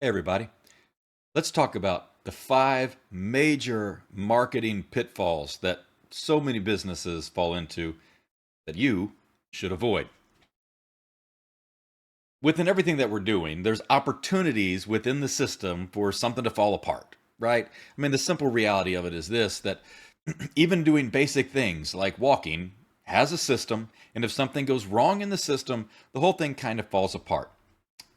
Hey, everybody. Let's talk about the five major marketing pitfalls that so many businesses fall into that you should avoid. Within everything that we're doing, there's opportunities within the system for something to fall apart, right? I mean, the simple reality of it is this that even doing basic things like walking has a system, and if something goes wrong in the system, the whole thing kind of falls apart.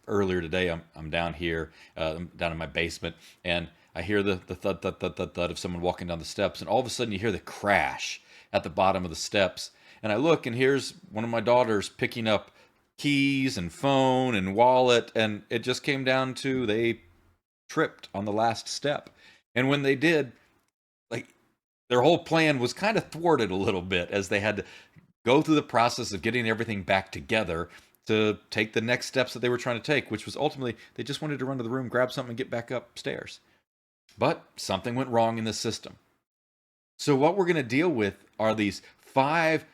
Earlier today, I'm down here, I'm down in my basement, and I hear the thud, thud, thud, thud, thud of someone walking down the steps, and all of a sudden you hear the crash at the bottom of the steps. And I look, and here's one of my daughters picking up keys and phone and wallet, and it just came down to they tripped on the last step. And when they did, like their whole plan was kind of thwarted a little bit as they had to go through the process of getting everything back together to take the next steps that they were trying to take, which was ultimately they just wanted to run to the room, grab something, and get back upstairs. But something went wrong in the system. So, what we're going to deal with are these five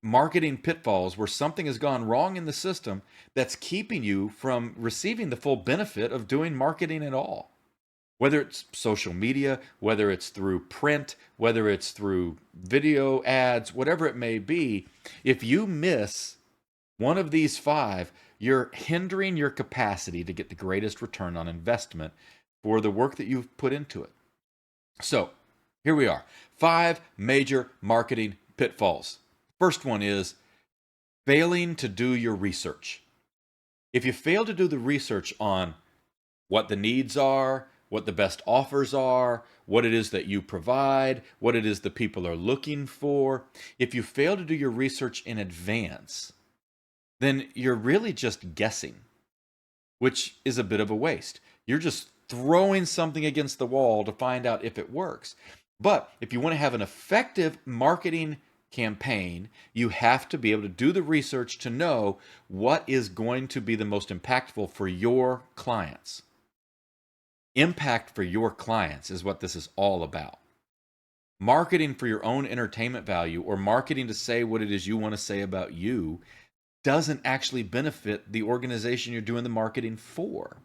marketing pitfalls where something has gone wrong in the system that's keeping you from receiving the full benefit of doing marketing at all. Whether it's social media, whether it's through print, whether it's through video ads, whatever it may be, if you miss one of these five, you're hindering your capacity to get the greatest return on investment for the work that you've put into it. So, here we are. Five major marketing pitfalls. First one is failing to do your research. If you fail to do the research on what the needs are, what the best offers are, what it is that you provide, what it is the people are looking for, if you fail to do your research in advance, then you're really just guessing, which is a bit of a waste. You're just throwing something against the wall to find out if it works. But if you want to have an effective marketing campaign, you have to be able to do the research to know what is going to be the most impactful for your clients. Impact for your clients is what this is all about. Marketing for your own entertainment value or marketing to say what it is you want to say about you doesn't actually benefit the organization you're doing the marketing for,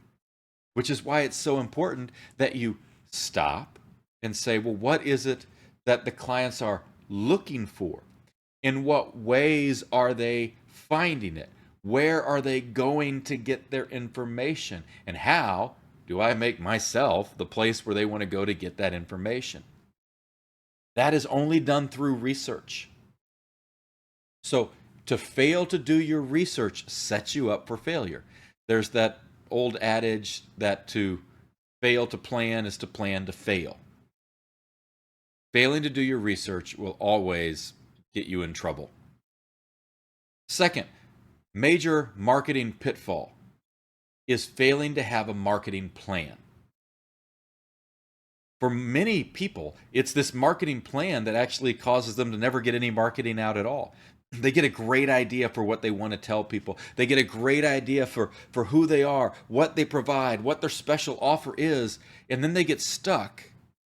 which is why it's so important that you stop and say, well, what is it that the clients are looking for? In what ways are they finding it? Where are they going to get their information? And how do I make myself the place where they want to go to get that information? That is only done through research. So to fail to do your research sets you up for failure. There's that old adage that to fail to plan is to plan to fail. Failing to do your research will always get you in trouble. Second, major marketing pitfall is failing to have a marketing plan. For many people, it's this marketing plan that actually causes them to never get any marketing out at all. They get a great idea for what they want to tell people. They get a great idea for who they are, what they provide, what their special offer is, and then they get stuck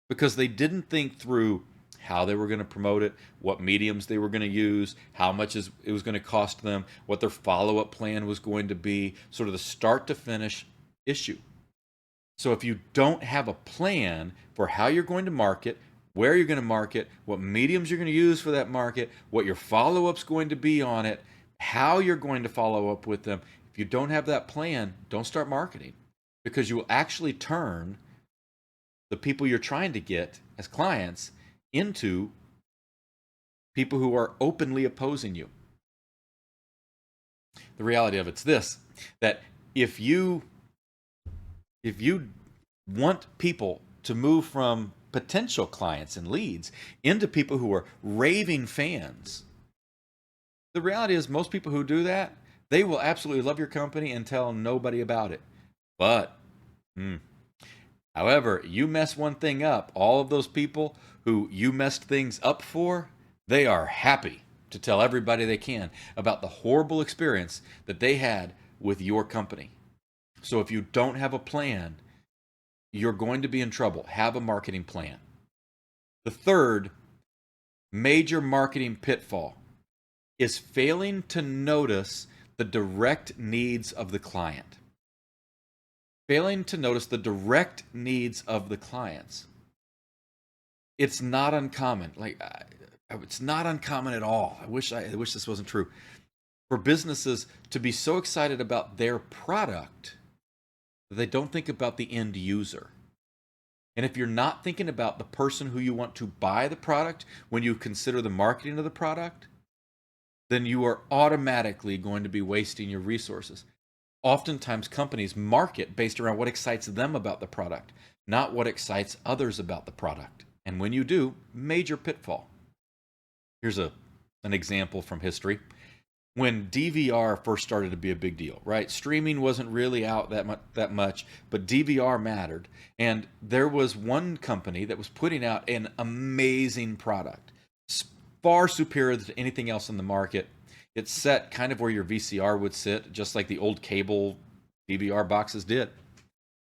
because they didn't think through how they were going to promote it, what mediums they were going to use, how much it was going to cost them, what their follow-up plan was going to be, sort of the start to finish issue. So if you don't have a plan for how you're going to market, where you're going to market, what mediums you're going to use for that market, what your follow-up's going to be on it, how you're going to follow up with them, if you don't have that plan, don't start marketing because you will actually turn the people you're trying to get as clients into people who are openly opposing you. The reality of it's this, that if you want people to move from potential clients and leads into people who are raving fans, the reality is most people who do that, they will absolutely love your company and tell nobody about it. But however, you mess one thing up, all of those people who you messed things up for, they are happy to tell everybody they can about the horrible experience that they had with your company. So if you don't have a plan, you're going to be in trouble. Have a marketing plan. The third major marketing pitfall is failing to notice the direct needs of the client. Failing to notice the direct needs of the clients. It's not uncommon. It's not uncommon at all. I wish this wasn't true. For businesses to be so excited about their product that they don't think about the end user. And if you're not thinking about the person who you want to buy the product when you consider the marketing of the product, then you are automatically going to be wasting your resources. Oftentimes, companies market based around what excites them about the product, not what excites others about the product. And when you do, major pitfall. Here's an example from history. When DVR first started to be a big deal, right? Streaming wasn't really out that much, but DVR mattered. And there was one company that was putting out an amazing product, far superior to anything else in the market. It's set kind of where your VCR would sit, just like the old cable DVR boxes did.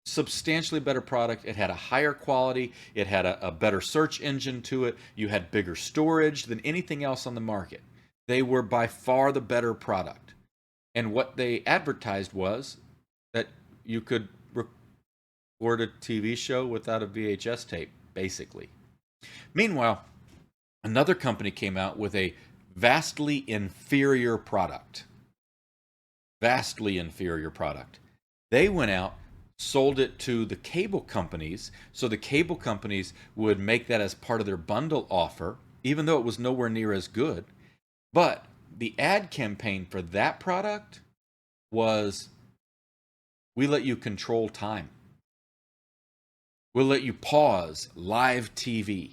Substantially better product. It had a higher quality. It had a better search engine to it. You had bigger storage than anything else on the market. They were by far the better product. And what they advertised was that you could record a TV show without a VHS tape, basically. Meanwhile, another company came out with a vastly inferior product. Vastly inferior product. They went out, sold it to the cable companies, so the cable companies would make that as part of their bundle offer, even though it was nowhere near as good. But the ad campaign for that product was, we let you control time. We'll let you pause live TV.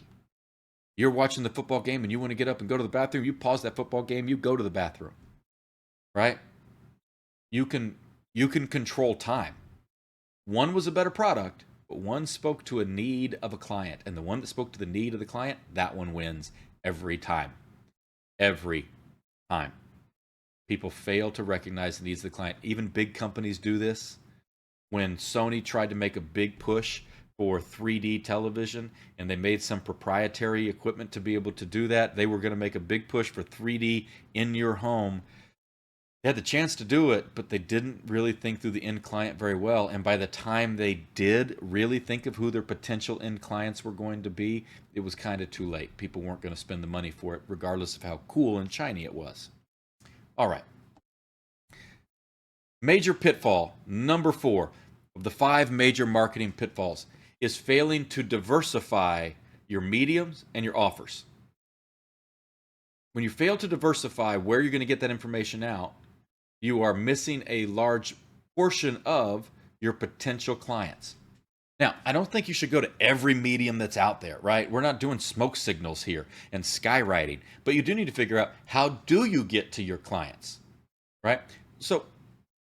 You're watching the football game and you want to get up and go to the bathroom, you pause that football game, you go to the bathroom. Right? You can control time. One was a better product, but one spoke to a need of a client. And the one that spoke to the need of the client, that one wins every time. Every time. People fail to recognize the needs of the client. Even big companies do this. When Sony tried to make a big push for 3D television and they made some proprietary equipment to be able to do that, they were going to make a big push for 3D in your home. They had the chance to do it, but they didn't really think through the end client very well. And by the time they did really think of who their potential end clients were going to be, it was kind of too late. People weren't going to spend the money for it, regardless of how cool and shiny it was. All right. Major pitfall, number 4 of the 5 major marketing pitfalls is failing to diversify your mediums and your offers. When you fail to diversify where you're going to get that information out, you are missing a large portion of your potential clients. Now, I don't think you should go to every medium that's out there, right? We're not doing smoke signals here and skywriting, but you do need to figure out, how do you get to your clients, right? So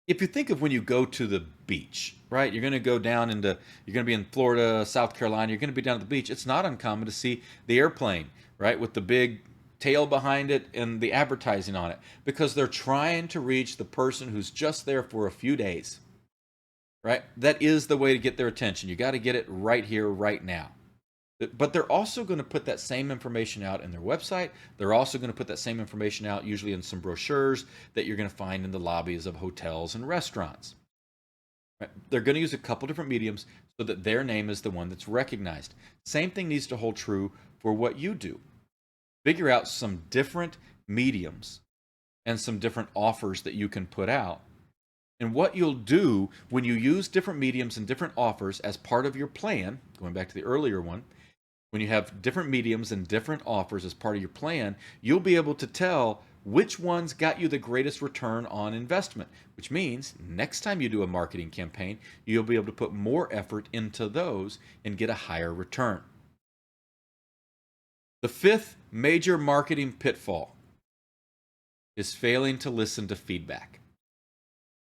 if you think of when you go to the beach, right? You're going to go down you're going to be in Florida, South Carolina, you're going to be down at the beach. It's not uncommon to see the airplane, right? With the big tail behind it and the advertising on it, because they're trying to reach the person who's just there for a few days, right? That is the way to get their attention. You got to get it right here, right now. But they're also going to put that same information out in their website. They're also going to put that same information out usually in some brochures that you're going to find in the lobbies of hotels and restaurants. Right? They're going to use a couple different mediums so that their name is the one that's recognized. Same thing needs to hold true for what you do. Figure out some different mediums and some different offers that you can put out. And what you'll do when you use different mediums and different offers as part of your plan, going back to the earlier one, when you have different mediums and different offers as part of your plan, you'll be able to tell which ones got you the greatest return on investment, which means next time you do a marketing campaign, you'll be able to put more effort into those and get a higher return. The 5th major marketing pitfall is failing to listen to feedback.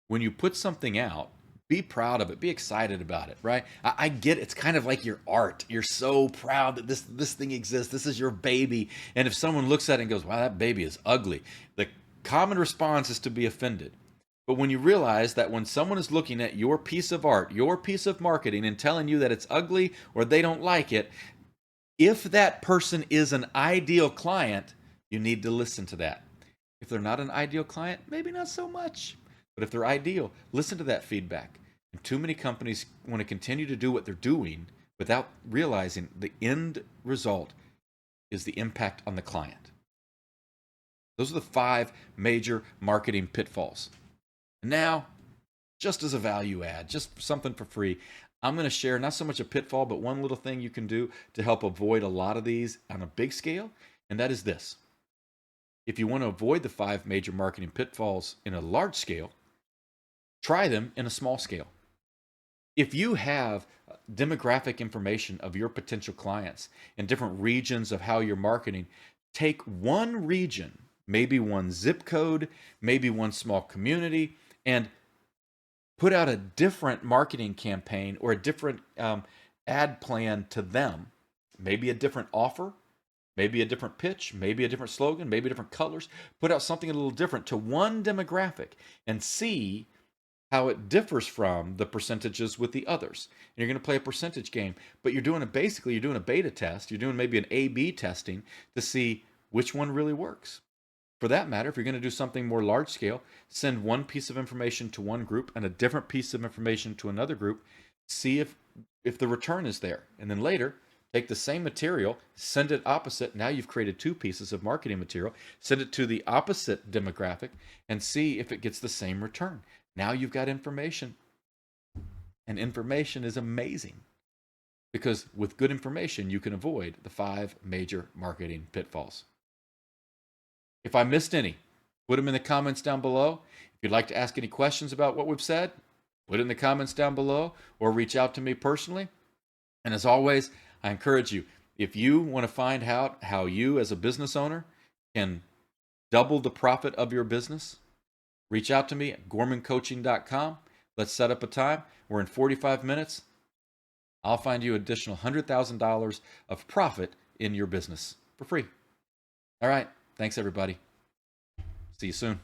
When you put something out, be proud of it. Be excited about it, right? I get it. It's kind of like your art. You're so proud that this thing exists. This is your baby. And if someone looks at it and goes, wow, that baby is ugly, the common response is to be offended. But when you realize that when someone is looking at your piece of art, your piece of marketing, and telling you that it's ugly or they don't like it, if that person is an ideal client, you need to listen to that. If they're not an ideal client, maybe not so much. But if they're ideal, listen to that feedback And too many companies want to continue to do what they're doing without realizing the end result is the impact on the client. Those are the 5 major marketing pitfalls. And now, just as a value add, just something for free, I'm going to share not so much a pitfall, but one little thing you can do to help avoid a lot of these on a big scale, and that is this. If you want to avoid the 5 major marketing pitfalls in a large scale, try them in a small scale. If you have demographic information of your potential clients in different regions of how you're marketing, take one region, maybe one zip code, maybe one small community, and put out a different marketing campaign or a different ad plan to them. Maybe a different offer, maybe a different pitch, maybe a different slogan, maybe different colors. Put out something a little different to one demographic and see how it differs from the percentages with the others. And you're going to play a percentage game, but you're doing a beta test. You're doing maybe an A/B testing to see which one really works. For that matter, if you're going to do something more large scale, send one piece of information to one group and a different piece of information to another group. See if the return is there. And then later, take the same material, send it opposite. Now you've created 2 pieces of marketing material. Send it to the opposite demographic and see if it gets the same return. Now you've got information. And information is amazing because with good information, you can avoid the 5 major marketing pitfalls. If I missed any, put them in the comments down below. If you'd like to ask any questions about what we've said, put it in the comments down below or reach out to me personally. And as always, I encourage you, if you want to find out how you as a business owner can double the profit of your business, reach out to me at gormancoaching.com. Let's set up a time. We're in 45 minutes. I'll find you additional $100,000 of profit in your business for free. All right. Thanks, everybody. See you soon.